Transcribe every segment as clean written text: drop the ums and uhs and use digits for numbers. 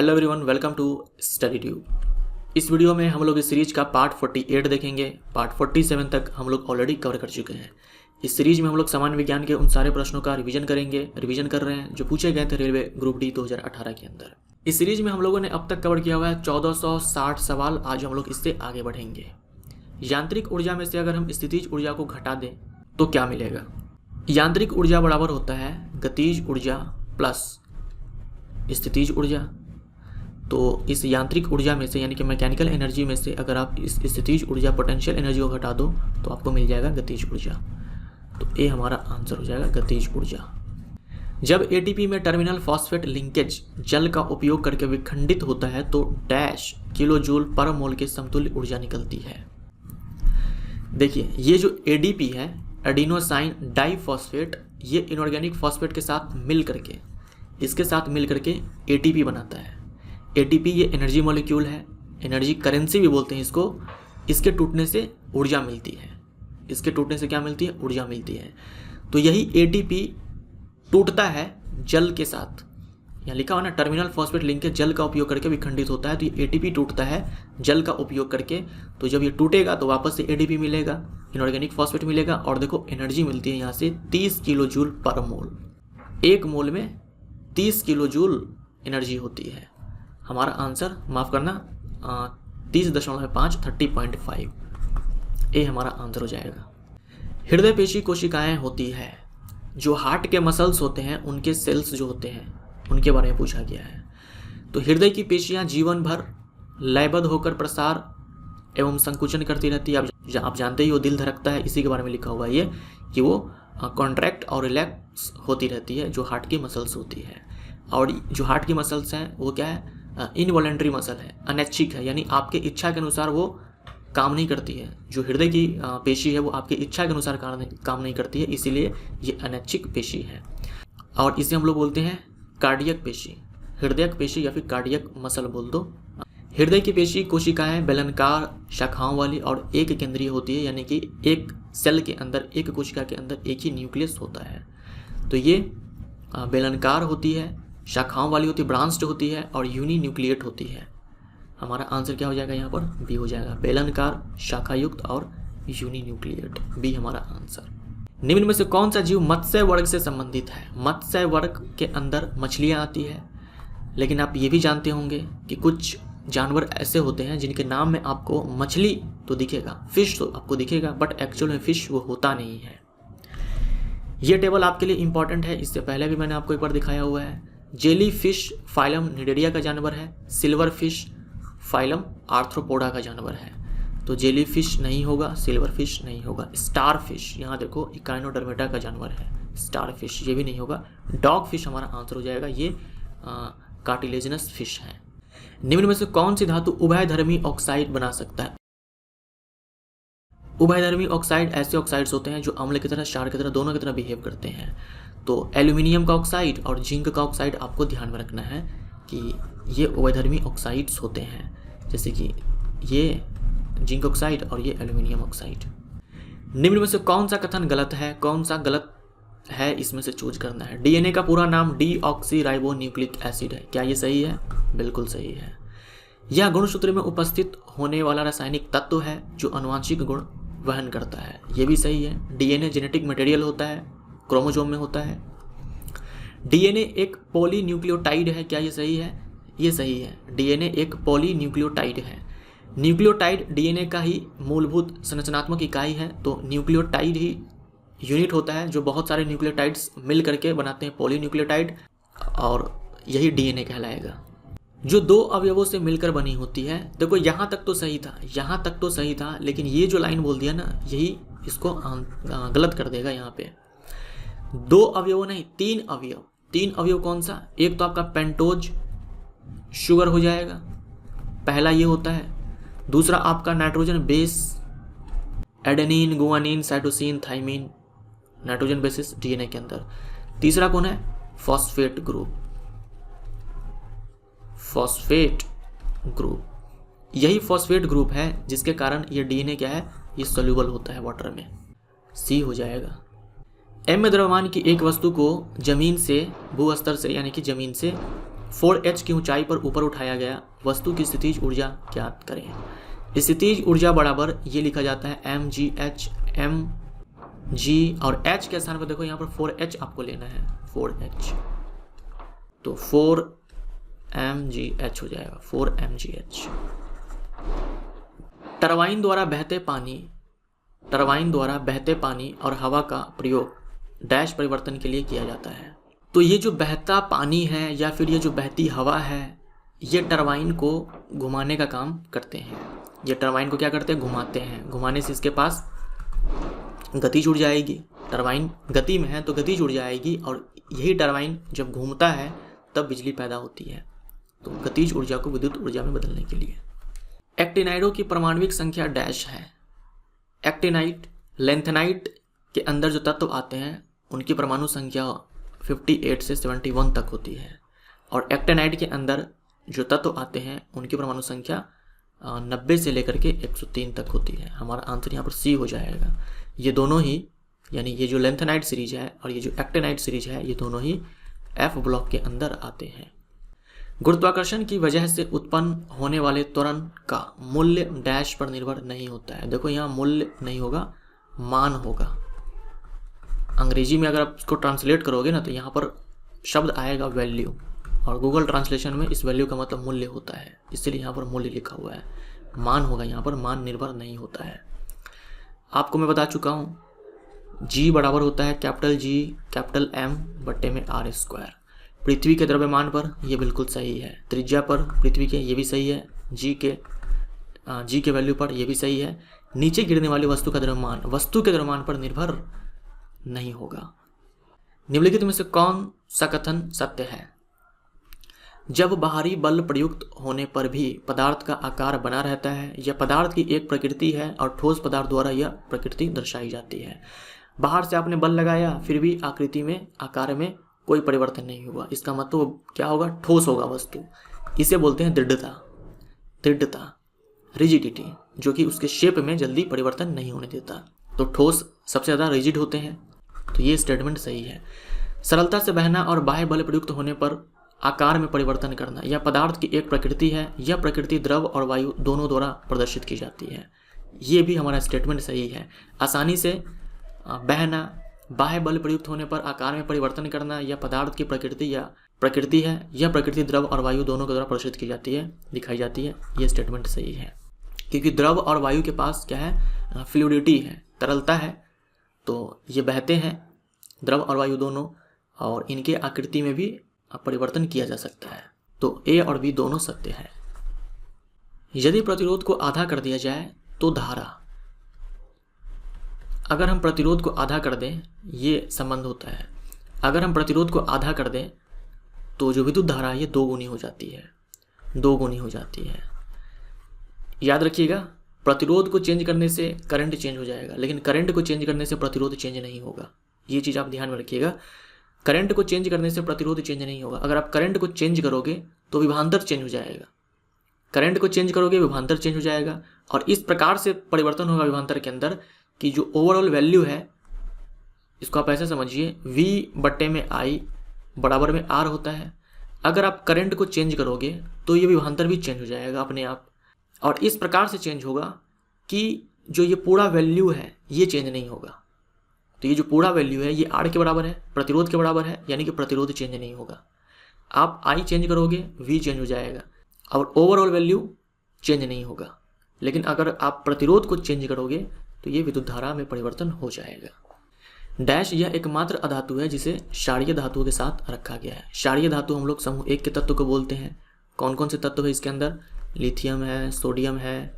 Hello everyone, welcome to Study Tube. इस video में हम लोग इस सीरीज का पार्ट 48 देखेंगे। पार्ट 47 तक हम लोग ऑलरेडी कवर कर चुके हैं। इस सीरीज में हम लोग सामान्य विज्ञान के उन सारे प्रश्नों का रिवीजन कर रहे हैं जो पूछे गए थे रेलवे ग्रुप डी 2018 के अंदर। इस सीरीज में हम लोगों ने अब तक कवर किया हुआ है 1460 सवाल। आज हम लोग इससे आगे बढ़ेंगे। यांत्रिक ऊर्जा में से अगर हम स्थितिज ऊर्जा को घटा दें तो क्या मिलेगा? यांत्रिक ऊर्जा बराबर होता है गतिज ऊर्जा प्लस स्थितिज ऊर्जा। तो इस यांत्रिक ऊर्जा में से यानी कि मैकेनिकल एनर्जी में से अगर आप इस स्थितिज ऊर्जा पोटेंशियल एनर्जी को घटा दो तो आपको मिल जाएगा गतिज ऊर्जा। तो ए हमारा आंसर हो जाएगा गतिज ऊर्जा। जब एटीपी में टर्मिनल फॉस्फेट लिंकेज जल का उपयोग करके विखंडित होता है तो डैश किलो जूल पर मोल के समतुल्य ऊर्जा निकलती है। देखिए, ये जो एडीपी है, एडिनोसाइन डाइफॉस्फेट, ये इनऑर्गेनिक फॉस्फेट के साथ मिल करके इसके साथ मिल करके एटीपी बनाता है। एटीपी ये एनर्जी मॉलिक्यूल है, एनर्जी करेंसी भी बोलते हैं इसको। इसके टूटने से ऊर्जा मिलती है। इसके टूटने से क्या मिलती है? ऊर्जा मिलती है। तो यही एटीपी टूटता है जल के साथ। यहाँ लिखा हुआ ना, टर्मिनल फॉस्फेट लिंकेज जल का उपयोग करके विखंडित होता है। तो ये एटीपी टूटता है जल का उपयोग करके। तो जब ये टूटेगा तो वापस से एटीपी मिलेगा, इनऑर्गेनिक फॉस्फेट मिलेगा और देखो एनर्जी मिलती है यहाँ से 30 किलो जूल पर मोल। एक मोल में 30 किलो जूल एनर्जी होती है। हमारा आंसर, माफ़ करना, 30.5 30.5 ए हमारा आंसर हो जाएगा। हृदय पेशी कोशिकाएं होती है। जो हार्ट के मसल्स होते हैं उनके सेल्स जो होते हैं उनके बारे में पूछा गया है। तो हृदय की पेशियां जीवन भर लयबद्ध होकर प्रसार एवं संकुचन करती रहती है। आप जानते ही वो दिल धड़कता है, इसी के बारे में लिखा हुआ है ये कि वो कॉन्ट्रैक्ट और रिलैक्स होती रहती है, जो हार्ट की मसल्स होती है। और जो हार्ट की मसल्स हैं वो क्या है? इनवॉलेंट्री मसल है, अनैच्छिक है, यानी आपके इच्छा के अनुसार वो काम नहीं करती है। जो हृदय की पेशी है वो आपकी इच्छा के अनुसार काम नहीं करती है, इसीलिए ये अनैच्छिक पेशी है। और इसे हम लोग बोलते हैं कार्डियक पेशी, हृदयक पेशी या फिर कार्डियक मसल बोल दो। हृदय की पेशी कोशिकाएं बेलनाकार शाखाओं वाली और एक केंद्रीय होती है, यानी कि एक सेल के अंदर, एक कोशिका के अंदर एक ही न्यूक्लियस होता है। तो ये बेलनाकार होती है, शाखाओं वाली होती है, ब्रांच्ड होती है और यूनी न्यूक्लिएट होती है। हमारा आंसर क्या हो जाएगा? यहाँ पर बी हो जाएगा, बेलनाकार, शाखायुक्त और यूनी न्यूक्लिएट। बी हमारा आंसर। निम्न में से कौन सा जीव मत्स्य वर्ग से संबंधित है? मत्स्य वर्ग के अंदर मछलियाँ आती है, लेकिन आप ये भी जानते होंगे कि कुछ जानवर ऐसे होते हैं जिनके नाम में आपको मछली तो दिखेगा, फिश तो आपको दिखेगा, बट एक्चुअल में फिश वो होता नहीं है। ये टेबल आपके लिए इंपॉर्टेंट है, इससे पहले भी मैंने आपको एक बार दिखाया हुआ है। जेली फिश फाइलम निडेरिया का जानवर है, सिल्वर फिश फाइलम आर्थ्रोपोडा का जानवर है। तो जेली फिश नहीं होगा, सिल्वर फिश नहीं होगा। स्टार फिश, यहाँ देखो इकाइनोडर्मेटा का जानवर है, स्टार फिश ये भी नहीं होगा। डॉग फिश हमारा आंसर हो जाएगा, ये कार्टिलेजिनस फिश है। निम्न में से कौन सी धातु उभयधर्मी ऑक्साइड बना सकता है? उभयधर्मी ऑक्साइड ऐसे ऑक्साइड्स होते हैं जो अम्ल की तरह, क्षार की तरह, दोनों की तरह बिहेव करते हैं। तो एल्यूमिनियम का ऑक्साइड और जिंक का ऑक्साइड आपको ध्यान में रखना है कि ये उभयधर्मी ऑक्साइड्स होते हैं, जैसे कि ये जिंक ऑक्साइड और ये एल्यूमिनियम ऑक्साइड। निम्न में से कौन सा कथन गलत है? कौन सा गलत है इसमें से चूज करना है। डीएनए का पूरा नाम डीऑक्सीराइबोन्यूक्लिक एसिड है, क्या ये सही है? बिल्कुल सही है। यह गुणसूत्र में उपस्थित होने वाला रासायनिक तत्व है जो आनुवांशिक गुण वहन करता है, ये भी सही है। डीएनए जेनेटिक मटेरियल होता है, क्रोमोसोम में होता है। डीएनए एक पॉलीन्यूक्लियोटाइड है, क्या ये सही है? ये सही है। डीएनए एक पॉलीन्यूक्लियोटाइड है। न्यूक्लियोटाइड डीएनए का ही मूलभूत संरचनात्मक इकाई है। तो न्यूक्लियोटाइड ही यूनिट होता है जो बहुत सारे न्यूक्लियोटाइड्स मिल करके बनाते हैं पॉलीन्यूक्लियोटाइड, और यही डीएनए कहलाएगा। जो दो अवयवों से मिलकर बनी होती है। देखो यहाँ तक तो सही था, यहाँ तक तो सही था, लेकिन ये जो लाइन बोल दिया ना, यही इसको गलत कर देगा। यहाँ पे दो अवयव नहीं, 3 अवयव। 3 अवयव कौन सा? एक तो आपका पेंटोज शुगर हो जाएगा, पहला ये होता है। दूसरा आपका nitrogen base, adenine, guanine, cytosine, thymine, nitrogen bases DNA के अंदर। तीसरा कौन है? Phosphate group. फॉस्फेट ग्रुप, यही फॉस्फेट ग्रुप है जिसके कारण ये डीएनए क्या है? ये सोल्यूबल होता है वाटर में। सी हो जाएगा। एम में द्रव्यमान की एक वस्तु को जमीन से, भूस्तर से यानी कि जमीन से 4h की ऊंचाई पर ऊपर उठाया गया वस्तु की स्थितिज ऊर्जा ज्ञात करें। स्थितिज ऊर्जा बराबर ये लिखा जाता है mgh, mg और h के स्थान पर देखो यहाँ पर 4h आपको लेना है, 4h, तो 4mgh हो जाएगा, 4mgh। टरबाइन द्वारा बहते पानी और हवा का प्रयोग डैश परिवर्तन के लिए किया जाता है। तो ये जो बहता पानी है या फिर ये जो बहती हवा है, ये टरबाइन को घुमाने का काम करते हैं। ये टरबाइन को क्या करते हैं? घुमाते हैं। घुमाने से इसके पास गति जुड़ जाएगी। टरबाइन गति में है तो गति जुड़ जाएगी और यही टरबाइन जब घूमता है तब बिजली पैदा होती है। तो गतिज ऊर्जा को विद्युत ऊर्जा में बदलने के लिए। एक्टिनाइडों की परमाणुविक संख्या डैश है। एक्टिनाइड, लेंथेनाइट के अंदर जो तत्व आते हैं उनकी परमाणु संख्या 58 से 71 तक होती है और एक्टिनाइड के अंदर जो तत्व आते हैं उनकी परमाणु संख्या 90 से लेकर के 103 तक होती है। हमारा आंसर यहाँ पर सी हो जाएगा। ये दोनों ही, यानी ये जो लेंथेनाइट सीरीज है और ये जो एक्टिनाइड सीरीज है, ये दोनों ही एफ ब्लॉक के अंदर आते हैं। गुरुत्वाकर्षण की वजह से उत्पन्न होने वाले त्वरण का मूल्य डैश पर निर्भर नहीं होता है। देखो यहाँ मूल्य नहीं होगा, मान होगा। अंग्रेजी में अगर आप इसको ट्रांसलेट करोगे ना तो यहाँ पर शब्द आएगा वैल्यू, और गूगल ट्रांसलेशन में इस वैल्यू का मतलब मूल्य होता है, इसलिए यहाँ पर मूल्य लिखा हुआ है। मान होगा, यहाँ पर मान निर्भर नहीं होता है। आपको मैं बता चुका हूँ G बराबर होता है कैपिटल G कैपिटल M बट्टे में R²। पृथ्वी के द्रव्यमान पर यह बिल्कुल सही है। त्रिज्या पर पृथ्वी के ये भी सही है। G के वैल्यू पर यह भी सही है। नीचे गिरने वाली वस्तु का द्रव्यमान वस्तु के द्रव्यमान पर निर्भर नहीं होगा। निम्नलिखित में से कौन सा कथन सत्य है? जब बाहरी बल प्रयुक्त होने पर भी पदार्थ का आकार बना रहता है, यह पदार्थ की एक प्रकृति है और ठोस पदार्थ द्वारा यह प्रकृति दर्शाई जाती है। बाहर से आपने बल लगाया फिर भी आकृति में, आकार में कोई परिवर्तन नहीं हुआ, इसका मतलब क्या होगा? ठोस होगा वस्तु। इसे बोलते हैं दृढ़ता, रिजिडिटी, जो कि उसके शेप में जल्दी परिवर्तन नहीं होने देता। तो ठोस सबसे ज़्यादा रिजिड होते हैं, तो ये स्टेटमेंट सही है। सरलता से बहना और बाह्य बल प्रयुक्त होने पर आकार में परिवर्तन करना, यह पदार्थ की एक प्रकृति है। यह प्रकृति द्रव और वायु दोनों द्वारा प्रदर्शित की जाती है। ये भी हमारा स्टेटमेंट सही है। आसानी से बहना, बाह्य बल प्रयुक्त होने पर आकार में परिवर्तन करना, यह पदार्थ की प्रकृति है। यह प्रकृति द्रव और वायु दोनों के द्वारा प्रदर्शित की जाती है, दिखाई जाती है। ये स्टेटमेंट सही है, क्योंकि द्रव और वायु के पास क्या है? फ्लूइडिटी है, तरलता है, तो ये बहते हैं द्रव और वायु दोनों, और इनके आकृति में भी परिवर्तन किया जा सकता है। तो ए और बी दोनों सत्य है। यदि प्रतिरोध को आधा कर दिया जाए तो धारा, अगर हम प्रतिरोध को आधा कर दें, ये संबंध होता है। अगर हम प्रतिरोध को आधा कर दें तो जो विद्युत धारा है ये 2 गुनी हो जाती है। याद रखिएगा, प्रतिरोध को चेंज करने से करंट चेंज हो जाएगा, लेकिन करंट को चेंज करने से प्रतिरोध चेंज नहीं होगा। ये चीज़ आप ध्यान में रखिएगा। करंट को चेंज करने से प्रतिरोध चेंज नहीं होगा। अगर आप करंट को चेंज करोगे तो विभवांतर चेंज हो जाएगा। करंट को चेंज करोगे विभवांतर चेंज हो जाएगा, और इस प्रकार से परिवर्तन होगा विभवांतर के अंदर कि जो ओवरऑल वैल्यू है, इसको आप ऐसे समझिए, V बट्टे में I बराबर में R होता है। अगर आप करंट को चेंज करोगे तो ये विभवांतर भी चेंज हो जाएगा अपने आप, और इस प्रकार से चेंज होगा कि जो ये पूरा वैल्यू है ये चेंज नहीं होगा। तो ये जो पूरा वैल्यू है ये R के बराबर है, प्रतिरोध के बराबर है, यानी कि प्रतिरोध चेंज नहीं होगा। आप I चेंज करोगे V चेंज हो जाएगा और ओवरऑल वैल्यू चेंज नहीं होगा। लेकिन अगर आप प्रतिरोध को चेंज करोगे तो ये विद्युत धारा में परिवर्तन हो जाएगा। डैश, यह एकमात्र अधातु है जिसे क्षारीय धातुओं के साथ रखा गया है। क्षारीय धातु हम लोग समूह 1 के तत्व को बोलते हैं। कौन कौन से तत्व है इसके अंदर? लिथियम है, सोडियम है,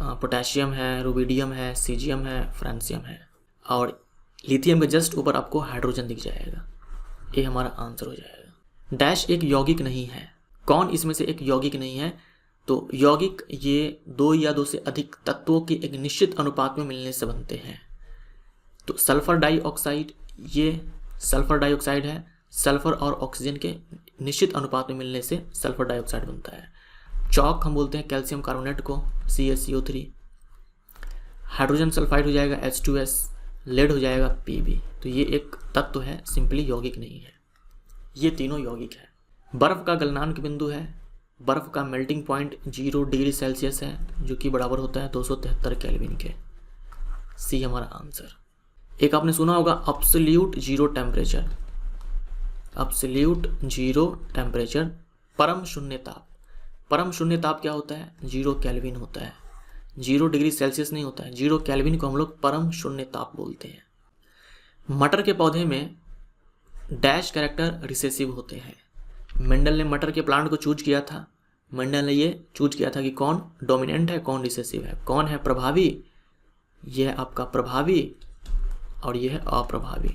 पोटेशियम है, रुबिडियम है, सीजियम है, फ्रांसियम है, और लिथियम के जस्ट ऊपर आपको हाइड्रोजन दिख जाएगा। ये हमारा आंसर हो जाएगा। डैश एक यौगिक नहीं है। कौन इसमें से एक यौगिक नहीं है? तो यौगिक ये 2 या 2 से अधिक तत्वों के एक निश्चित अनुपात में मिलने से बनते हैं। तो सल्फर डाइऑक्साइड, ये सल्फर डाइऑक्साइड है। सल्फर और ऑक्सीजन के निश्चित अनुपात में मिलने से सल्फर डाइऑक्साइड बनता है। चौक हम बोलते हैं कैल्शियम कार्बोनेट को, CaCO3। हाइड्रोजन सल्फाइड हो जाएगा H2S, लेड हो जाएगा Pb। तो ये एक तत्व है, सिंपली यौगिक नहीं है। ये तीनों यौगिक है। बर्फ़ का गलनांक बिंदु है, बर्फ़ का मेल्टिंग पॉइंट 0 डिग्री सेल्सियस है जो कि बराबर होता है 273 केल्विन के। सी हमारा आंसर। एक आपने सुना होगा absolute zero temperature, absolute zero temperature, परम शून्य ताप। परम शून्य ताप क्या होता है? 0 केल्विन होता है, 0 डिग्री सेल्सियस नहीं होता है, 0 केल्विन को हम लोग परम शून्य ताप बोलते हैं। मटर के पौधे में डैश कैरेक्टर रिसेसिव होते हैं। मेंडल ने मटर के प्लांट को चूज किया था, मेंडल ने ये चूज किया था कि कौन डोमिनेंट है, कौन रिसेसिव है, कौन है प्रभावी। यह है आपका प्रभावी और यह है अप्रभावी,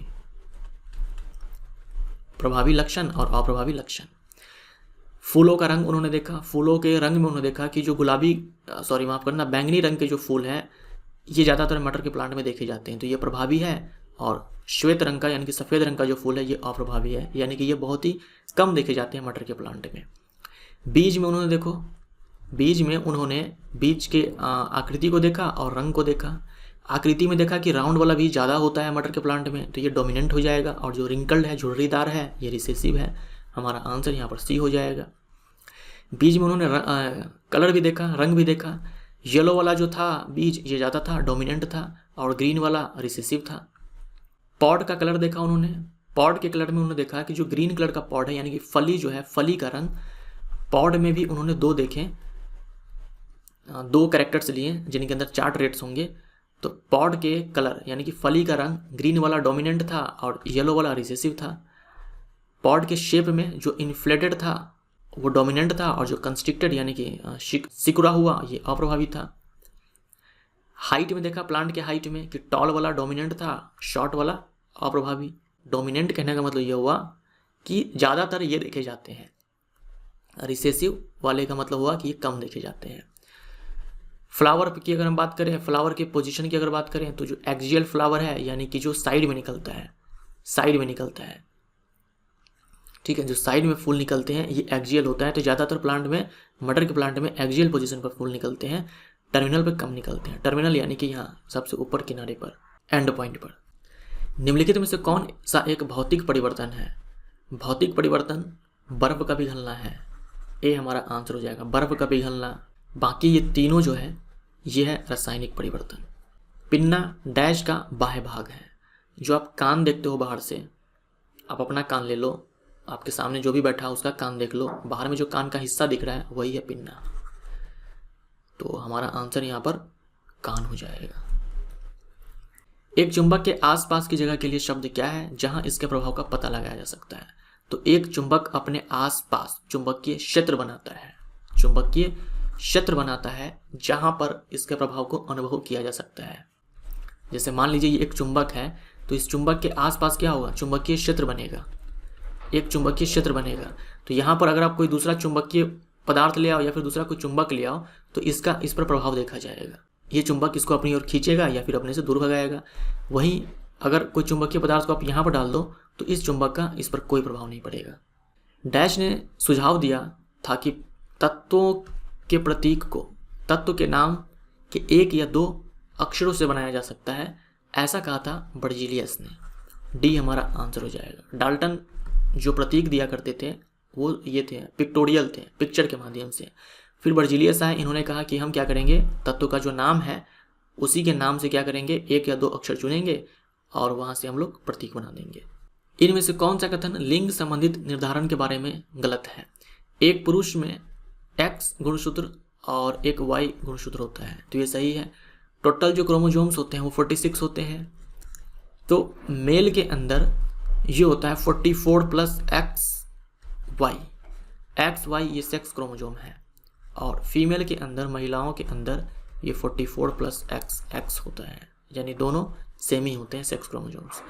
प्रभावी लक्षण और अप्रभावी लक्षण। फूलों का रंग उन्होंने देखा, फूलों के रंग में उन्होंने देखा कि जो गुलाबी माफ करना बैंगनी रंग के जो फूल हैं ये ज़्यादातर मटर के प्लांट में देखे जाते हैं, तो ये प्रभावी है। और श्वेत रंग का यानी कि सफ़ेद रंग का जो फूल है ये अप्रभावी है, यानी कि ये बहुत ही कम देखे जाते हैं मटर के प्लांट में। बीज में उन्होंने देखो, बीज में उन्होंने बीज के आकृति को देखा और रंग को देखा। आकृति में देखा कि राउंड वाला बीज ज़्यादा होता है मटर के प्लांट में, तो ये डोमिनेंट हो जाएगा, और जो रिंकल्ड है, झुर्रीदार है, ये रिसेसिव है। हमारा आंसर यहाँ पर सी हो जाएगा। बीज में उन्होंने कलर भी देखा, रंग भी देखा। येलो वाला जो था बीज ये ज़्यादा था, डोमिनेंट था, और ग्रीन वाला रिसेसिव था। पॉड का कलर देखा उन्होंने, पॉड के कलर में उन्होंने देखा कि जो ग्रीन कलर का पॉड है यानी कि फली जो है, फली का रंग, पॉड में भी उन्होंने 2 देखे, 2 कैरेक्टर्स लिए जिनके अंदर 4 ट्रेट्स होंगे। तो पॉड के कलर यानी कि फली का रंग ग्रीन वाला डोमिनेंट था और येलो वाला रिसेसिव था। पॉड के शेप में जो इन्फ्लेटेड था वो डोमिनेंट था, और जो कंस्ट्रिक्टेड यानी कि सिकुड़ा हुआ ये अप्रभावी था। हाइट में देखा, प्लांट के हाइट में कि टॉल वाला डोमिनेंट था, शॉर्ट वाला अप्रभावी। डोमिनेंट कहने का मतलब ये हुआ कि ज़्यादातर ये देखे जाते हैं, रिसेसिव वाले का मतलब हुआ कि ये कम देखे जाते हैं। फ्लावर की अगर हम बात करें, फ्लावर के पोजीशन की अगर बात करें, तो जो एक्सियल फ्लावर है यानी कि जो साइड में निकलता है, साइड में निकलता है, ठीक है, जो साइड में फूल निकलते हैं ये एक्सियल होता है। तो ज़्यादातर प्लांट में, मटर के प्लांट में एक्सियल पोजीशन पर फूल निकलते हैं, टर्मिनल पर कम निकलते हैं। टर्मिनल यानी कि यहाँ सबसे ऊपर किनारे पर, एंड पॉइंट पर। निम्नलिखित में से कौन सा एक भौतिक परिवर्तन है? भौतिक परिवर्तन बर्फ का पिघलना है, ये हमारा आंसर हो जाएगा, बर्फ का पिघलना। बाकी ये तीनों जो है ये है रासायनिक परिवर्तन। पिन्ना डैश का बाह्य भाग है। जो आप कान देखते हो बाहर से, आप अपना कान ले लो, आपके सामने जो भी बैठा है उसका कान देख लो, बाहर में जो कान का हिस्सा दिख रहा है वही है पिन्ना। तो हमारा आंसर यहाँ पर कान हो जाएगा। एक चुंबक के आसपास की जगह के लिए शब्द क्या है जहां इसके प्रभाव का पता लगाया जा सकता है? तो एक चुंबक अपने आसपास चुंबकीय क्षेत्र बनाता है, चुंबकीय क्षेत्र बनाता है जहां पर इसके प्रभाव को अनुभव किया जा सकता है। जैसे मान लीजिए ये एक चुंबक है, तो इस चुंबक के आसपास क्या होगा? चुंबकीय क्षेत्र बनेगा, एक चुंबकीय क्षेत्र बनेगा। तो यहाँ पर अगर आप कोई दूसरा चुंबकीय पदार्थ ले आओ या फिर दूसरा कोई चुंबक ले आओ, तो इसका इस पर प्रभाव देखा जाएगा। ये चुंबक इसको अपनी ओर खींचेगा या फिर अपने से दूर भगाएगा। वहीं अगर कोई चुंबकीय पदार्थ को आप यहाँ पर डाल दो तो इस चुंबक का इस पर कोई प्रभाव नहीं पड़ेगा। डैश ने सुझाव दिया था कि तत्वों के प्रतीक को तत्व के नाम के 1 या 2 अक्षरों से बनाया जा सकता है, ऐसा कहा था बर्जीलियस ने। डी हमारा आंसर हो जाएगा। डाल्टन जो प्रतीक दिया करते थे वो ये थे, पिक्टोरियल थे, पिक्चर के माध्यम से। फिर बर्जीलियस आए, इन्होंने कहा कि हम क्या करेंगे, तत्व का जो नाम है उसी के नाम से क्या करेंगे, 1 या 2 अक्षर चुनेंगे और वहाँ से हम लोग प्रतीक बना देंगे। इनमें से कौन सा कथन लिंग संबंधित निर्धारण के बारे में गलत है? एक पुरुष में X गुणसूत्र और एक Y गुणसूत्र होता है, तो ये सही है। टोटल जो क्रोमोसोम्स होते हैं वो 46 होते हैं। तो मेल के अंदर ये होता है 44 प्लस XY, XY ये सेक्स क्रोमोसोम है, और फीमेल के अंदर, महिलाओं के अंदर ये 44 प्लस XX होता है, यानी दोनों सेम ही होते हैं सेक्स क्रोमोसोम्स।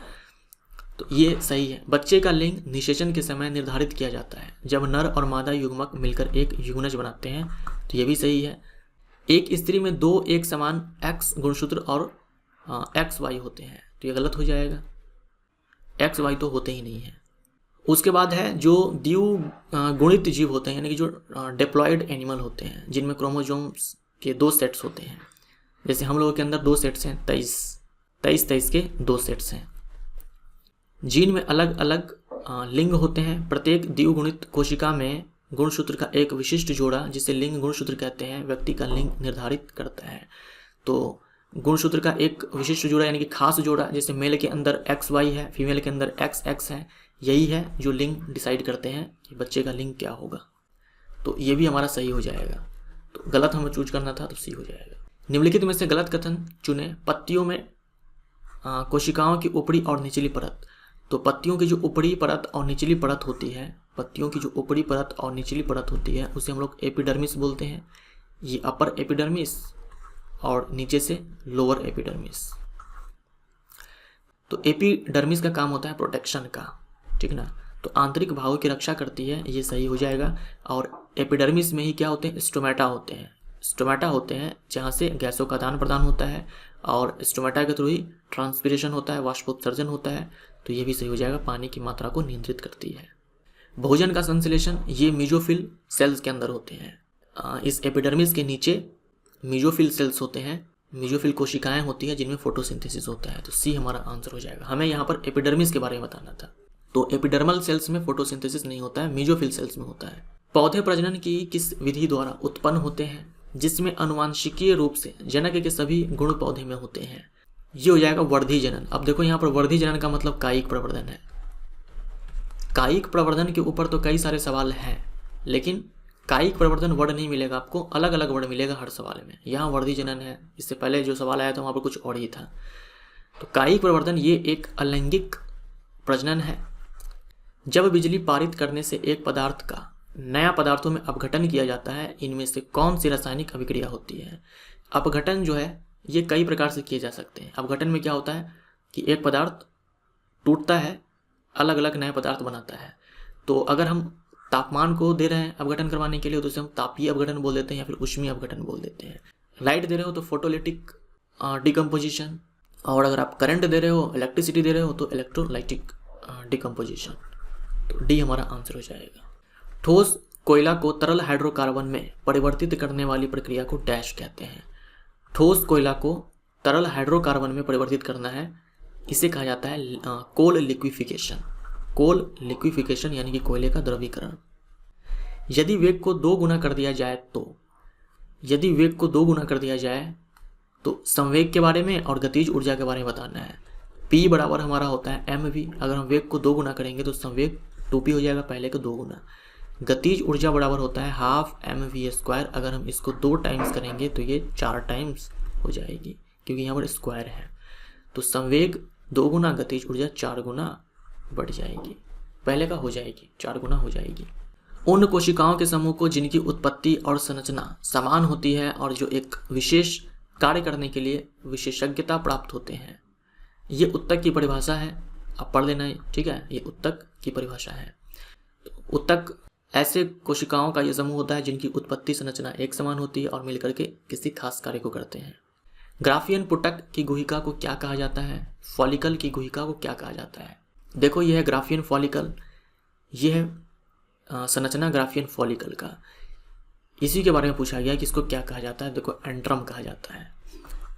तो ये सही है। बच्चे का लिंग निषेचन के समय निर्धारित किया जाता है जब नर और मादा युग्मक मिलकर एक युग्मनज बनाते हैं, तो ये भी सही है। एक स्त्री में 2 एक समान X गुणसूत्र और XY होते हैं, तो ये गलत हो जाएगा, XY तो होते ही नहीं है। उसके बाद है जो द्विगुणित जीव होते हैं, यानी कि जो डिप्लॉयड एनिमल होते हैं जिनमें क्रोमोसोम्स के 2 सेट्स होते हैं। जैसे हम लोगों के अंदर 2 सेट्स हैं, 23 के 2 सेट्स हैं। जीन में अलग अलग लिंग होते हैं। प्रत्येक द्विगुणित कोशिका में गुणसूत्र का एक विशिष्ट जोड़ा, जिसे लिंग गुणसूत्र कहते हैं, व्यक्ति का लिंग निर्धारित करता है। तो गुणसूत्र का एक विशिष्ट जोड़ा यानी कि खास जोड़ा, जैसे मेल के अंदर XY है, फीमेल के अंदर XX है, यही है जो लिंग डिसाइड करते हैं कि बच्चे का लिंग क्या होगा। तो ये भी हमारा सही हो जाएगा। तो गलत हमें चूज करना था तो सही हो जाएगा। निम्नलिखित में से गलत कथन चुने। पत्तियों में कोशिकाओं की ऊपरी और निचली परत। तो पत्तियों की जो ऊपरी परत और निचली परत होती है, पत्तियों की जो ऊपरी परत और निचली परत होती है उसे हम लोग एपिडर्मिस बोलते हैं। ये अपर एपिडर्मिस और नीचे से लोअर एपिडर्मिस। तो एपिडर्मिस का काम होता है प्रोटेक्शन का, ठीक ना। तो आंतरिक भागों की रक्षा करती है, ये सही हो जाएगा। और एपिडर्मिस में ही क्या होते हैं, स्टोमेटा होते हैं। स्टोमेटा होते हैं जहाँ से गैसों का आदान प्रदान होता है और स्टोमेटा के थ्रू ही ट्रांसपिरेशन होता है, वाष्पोत्सर्जन होता है। तो ये भी सही हो जाएगा, पानी की मात्रा को नियंत्रित करती है। भोजन का संश्लेषण ये मेसोफिल सेल्स के अंदर होते हैं। इस एपिडर्मिस के नीचे मेसोफिल सेल्स होते हैं, मेसोफिल कोशिकाएं होती है जिनमें फोटोसिंथेसिस होता है। तो सी हमारा आंसर हो जाएगा। हमें यहाँ पर एपिडर्मिस के बारे में बताना था। तो एपिडर्मल सेल्स में फोटोसिंथेसिस नहीं होता है, मेसोफिल सेल्स में होता है। पौधे प्रजनन की किस विधि द्वारा उत्पन्न होते हैं, जिसमें अनुवांशिकीय रूप से जनक के सभी गुण पौधे में होते हैं? ये हो जाएगा वर्धी जनन। अब देखो यहाँ पर वर्धी जनन का मतलब कायिक प्रवर्धन है। कायिक प्रवर्धन के ऊपर तो कई सारे सवाल हैं, लेकिन कायिक प्रवर्धन वर्ड नहीं मिलेगा आपको, अलग अलग वर्ड मिलेगा हर सवाल में। यहाँ वर्धी जनन है, इससे पहले जो सवाल आया था वहाँ पर कुछ और ही था। तो कायिक प्रवर्धन ये एक अलैंगिक प्रजनन है। जब बिजली पारित करने से एक पदार्थ का नया पदार्थों में अपघटन किया जाता है, इनमें से कौन सी रासायनिक अभिक्रिया होती है? अपघटन जो है ये कई प्रकार से किए जा सकते हैं। अपघटन में क्या होता है कि एक पदार्थ टूटता है, अलग अलग नए पदार्थ बनाता है। तो अगर हम तापमान को दे रहे हैं अपघटन करवाने के लिए तो उसे हम तापीय अपघटन बोल देते हैं या फिर ऊष्मीय अपघटन बोल देते हैं। लाइट दे रहे हो तो फोटोलिटिक डिकम्पोजिशन, और अगर आप करंट दे रहे हो, इलेक्ट्रिसिटी दे रहे हो तो इलेक्ट्रोलाइटिक डिकम्पोजिशन। तो डी हमारा आंसर हो जाएगा। ठोस कोयला को तरल हाइड्रोकार्बन में परिवर्तित करने वाली प्रक्रिया को डैश कहते हैं। ठोस कोयला को तरल हाइड्रोकार्बन में परिवर्तित करना है, इसे कहा जाता है कोल लिक्विफिकेशन। कोल लिक्विफिकेशन यानी कि कोयले का द्रवीकरण। यदि वेग को 2 गुना कर दिया जाए तो संवेग के बारे में और गतिज ऊर्जा के बारे में बताना है। P बराबर हमारा होता है mv। अगर हम वेग को 2 गुना करेंगे तो संवेग 2p हो जाएगा, पहले का 2 गुना। गतिज ऊर्जा बराबर होता है हाफ mv²। अगर हम इसको 2 टाइम्स करेंगे तो ये 4 टाइम्स हो जाएगी, क्योंकि यहाँ पर स्क्वायर है। तो संवेग 2 गुना, गतिज ऊर्जा 4 गुना बढ़ जाएगी, पहले का हो जाएगी 4 गुना हो जाएगी। उन कोशिकाओं के समूह को जिनकी उत्पत्ति और संरचना समान होती है और जो एक विशेष कार्य करने के लिए विशेषज्ञता प्राप्त होते हैं, ये उत्तक की परिभाषा है, आप पढ़ लेना है, ठीक है। ये उत्तक की परिभाषा है। तो उत्तक ऐसे कोशिकाओं का यह समूह होता है जिनकी उत्पत्ति संरचना एक समान होती है और मिलकर के किसी खास कार्य को करते हैं। ग्राफियन पुटक की गुहिका को क्या कहा जाता है? फॉलिकल की गुहिका को क्या कहा जाता है? देखो यह है ग्राफियन फॉलिकल, यह है संरचना ग्राफियन फॉलिकल का। इसी के बारे में पूछा गया कि इसको क्या कहा जाता है। देखो एंट्रम कहा जाता है।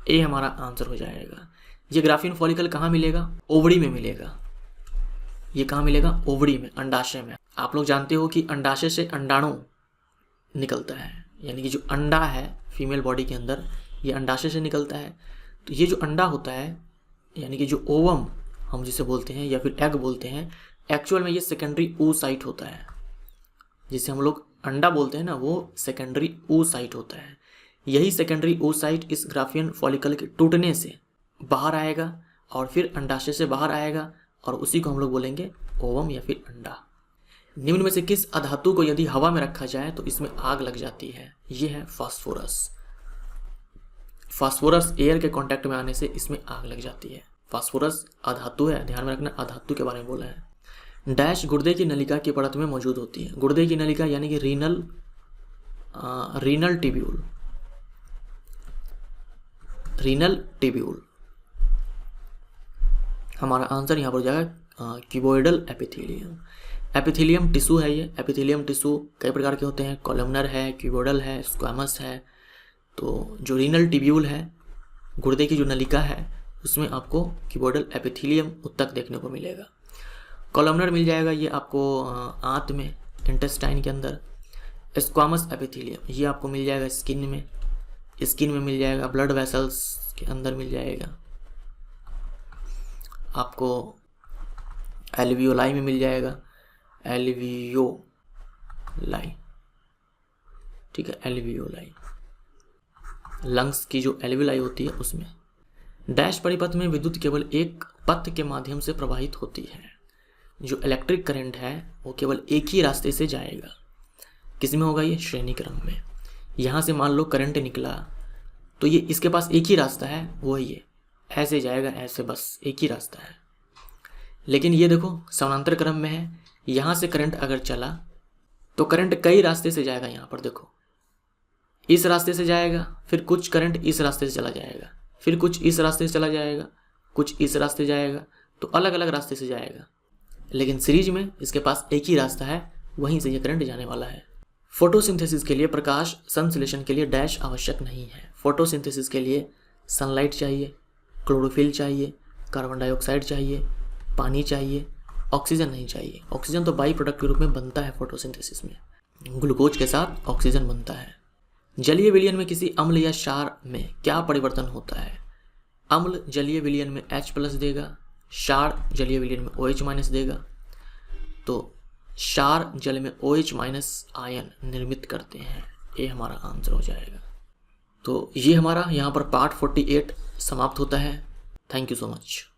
ए हमारा आंसर हो जाएगा। ये ग्राफियन फॉलिकल कहाँ मिलेगा? ओवरी में मिलेगा। ये कहाँ मिलेगा? ओवरी में, अंडाशय में। आप लोग जानते हो कि अंडाशय से अंडाणु निकलता है, यानी कि जो अंडा है फीमेल बॉडी के अंदर, ये अंडाशय से निकलता है। तो ये जो अंडा होता है, यानी कि जो ओवम हम जिसे बोलते हैं या फिर एग बोलते हैं, एक्चुअल में ये सेकेंडरी oocyte होता है। जिसे हम लोग अंडा बोलते हैं ना, वो सेकेंडरी oocyte होता है। यही सेकेंडरी oocyte इस ग्राफियन फॉलिकल के टूटने से बाहर आएगा और फिर अंडाशय से बाहर आएगा, और उसी को हम लोग बोलेंगे ओवम या फिर अंडा। निम्न में से किस अधातु को यदि हवा में रखा जाए तो इसमें आग लग जाती है? ये है फास्फोरस। फास्फोरस एयर के कांटेक्ट में आने से इसमें आग लग जाती है। फास्फोरस अधातु है, ध्यान में रखना, अधातु के बारे में बोला है। डैश गुर्दे की नलिका की परत में मौजूद होती है। गुर्दे की नलिका यानी कि रीनल टिब्यूल। हमारा आंसर यहाँ पर हो जाएगा क्यूबोइडल एपिथेलियम। एपिथेलियम टिश्यू है ये। एपिथेलियम टिश्यू कई प्रकार के होते हैं, कॉलमनर है, क्यूबोइडल है, स्क्वामस है। तो जो रीनल टिब्यूल है, गुर्दे की जो नलिका है, उसमें आपको क्यूबोइडल एपिथेलियम उत्तक देखने को मिलेगा। कॉलमनर मिल जाएगा ये आपको आंत में, इंटेस्टाइन के अंदर। स्क्वामस एपिथेलियम ये आपको मिल जाएगा स्किन में मिल जाएगा, ब्लड वेसल्स के अंदर मिल जाएगा आपको, एल्वियोलाई में मिल जाएगा, एल्वियोलाई, ठीक है, एल्वियोलाई, लंग्स की जो एल्वियोलाई होती है उसमें। डैश परिपथ में विद्युत केवल एक पथ के माध्यम से प्रवाहित होती है। जो इलेक्ट्रिक करंट है वो केवल एक ही रास्ते से जाएगा। किस में होगा ये? श्रेणी क्रम में। यहाँ से मान लो करंट निकला तो ये इसके पास एक ही रास्ता है, वो ये ऐसे जाएगा, ऐसे, बस एक ही रास्ता है। लेकिन ये देखो समानांतर क्रम में है, यहाँ से करंट अगर चला तो करंट कई रास्ते से जाएगा। यहाँ पर देखो इस रास्ते से जाएगा, फिर कुछ करंट इस रास्ते से चला जाएगा, फिर कुछ इस रास्ते से चला जाएगा, कुछ इस रास्ते जाएगा, तो अलग अलग रास्ते से जाएगा। लेकिन सीरीज में इसके पास एक ही रास्ता है, वहीं से ये करंट जाने वाला है। फोटोसिंथेसिस के लिए प्रकाश संश्लेषण के लिए डैश आवश्यक नहीं है। फोटोसिंथेसिस के लिए सनलाइट चाहिए, क्लोरोफिल चाहिए, कार्बन डाइऑक्साइड चाहिए, पानी चाहिए, ऑक्सीजन नहीं चाहिए। ऑक्सीजन तो बाई प्रोडक्ट के रूप में बनता है फोटोसिंथेसिस में, ग्लूकोज के साथ ऑक्सीजन बनता है। जलीय विलयन में किसी अम्ल या क्षार में क्या परिवर्तन होता है? अम्ल जलीय विलयन में H+ देगा, क्षार जलीय विलयन में OH- देगा। तो क्षार जल में OH- आयन निर्मित करते हैं, ये हमारा आंसर हो जाएगा। तो ये हमारा यहाँ पर पार्ट 48 समाप्त होता है। Thank you so much.